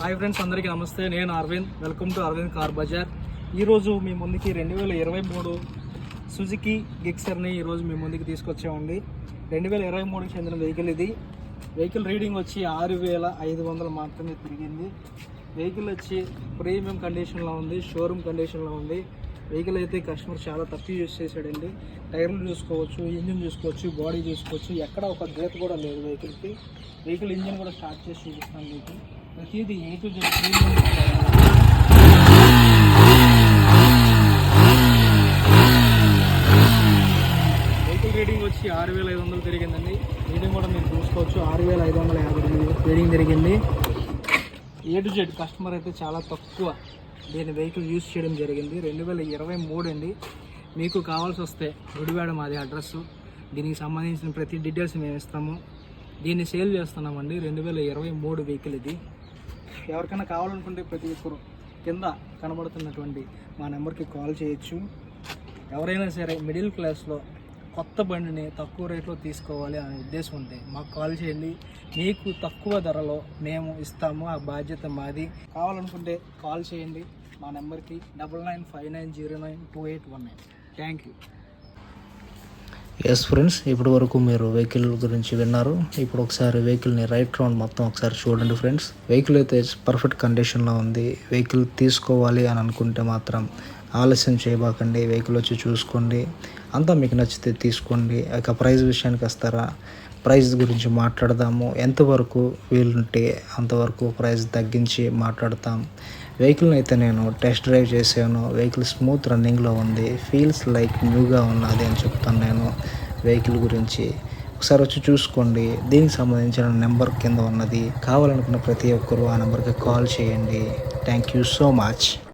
Hi friends, అందరికీ నమస్తే. నేను Aravind. Welcome to Aravind car bazaar. ఈరోజు మీ ముందుకి 2023 సుజుకి గిక్సర్ని ఈరోజు మీ ముందుకి తీసుకొచ్చామండి. 2023కి చెందిన వెహికల్ ఇది. వెహికల్ రీడింగ్ వచ్చి 6,500 మాత్రమే తిరిగింది. వెహికల్ వచ్చి ప్రీమియం కండిషన్లో ఉంది, షోరూమ్ కండిషన్లో ఉంది. వెహికల్ అయితే కస్టమర్ చాలా తక్కువ యూజ్ చేశాడండి. టైర్లు చూసుకోవచ్చు, ఇంజిన్ చూసుకోవచ్చు, బాడీ చూసుకోవచ్చు. ఎక్కడ ఒక గీత కూడా లేదు వెహికల్కి. వెహికల్ ఇంజిన్ కూడా స్టార్ట్ చేసి చూపిస్తాను మీకు. ప్రతిదీ A to Z premium. Vehicle reading వచ్చి 6,500 తిరిగిందండి. రీడింగ్ కూడా మీరు చూసుకోవచ్చు, 6,550 రీడింగ్ తిరిగింది. A to Z కస్టమర్ అయితే చాలా తక్కువ దీని వెహికల్ యూజ్ చేయడం జరిగింది. 2023 అండి. మీకు కావాల్సి వస్తే గుడివాడ మాది అడ్రస్. దీనికి సంబంధించిన ప్రతి డీటెయిల్స్ మేము ఇస్తాము. దీన్ని సేల్ చేస్తున్నామండి. 2023 వెహికల్ ఇది. ఎవరికైనా కావాలనుకుంటే ప్రతి ఒక్కరు కింద కనబడుతున్నటువంటి మా నెంబర్కి కాల్ చేయొచ్చు. ఎవరైనా సరే మిడిల్ క్లాస్లో కొత్త బండిని తక్కువ రేట్లో తీసుకోవాలి అనే ఉద్దేశం ఉంటే మాకు కాల్ చేయండి. మీకు తక్కువ ధరలో మేము ఇస్తాము, ఆ బాధ్యత మాది. కావాలనుకుంటే కాల్ చేయండి మా నెంబర్కి 9959092819. Thank you. ఎస్ ఫ్రెండ్స్, ఇప్పటి వరకు మీరు వెహికల్ గురించి విన్నారు. ఇప్పుడు ఒకసారి వెహికల్ని రైట్ రౌండ్ మొత్తం ఒకసారి చూడండి ఫ్రెండ్స్. వెహికల్ అయితే పర్ఫెక్ట్ కండిషన్లో ఉంది. వెహికల్ తీసుకోవాలి అని అనుకుంటే మాత్రం ఆలస్యం చేయబాకండి. వెహికల్ వచ్చి చూసుకోండి. అంతా మీకు నచ్చితే తీసుకోండి. ఇక ప్రైస్ విషయానికి వస్తారా, ప్రైస్ గురించి మాట్లాడదాము. ఎంతవరకు వీలుంటే అంతవరకు ప్రైస్ తగ్గించి మాట్లాడతాం. వెహికల్ని అయితే నేను టెస్ట్ డ్రైవ్ చేశాను. వెహికల్ స్మూత్ రన్నింగ్లో ఉంది. ఫీల్స్ లైక్ న్యూగా ఉన్నది అని చెప్తాను నేను వెహికల్ గురించి. ఒకసారి వచ్చి చూసుకోండి. దీనికి సంబంధించిన నెంబర్ కింద ఉన్నది. కావాలనుకున్న ప్రతి ఒక్కరూ ఆ నెంబర్కి కాల్ చేయండి. Thank you so much.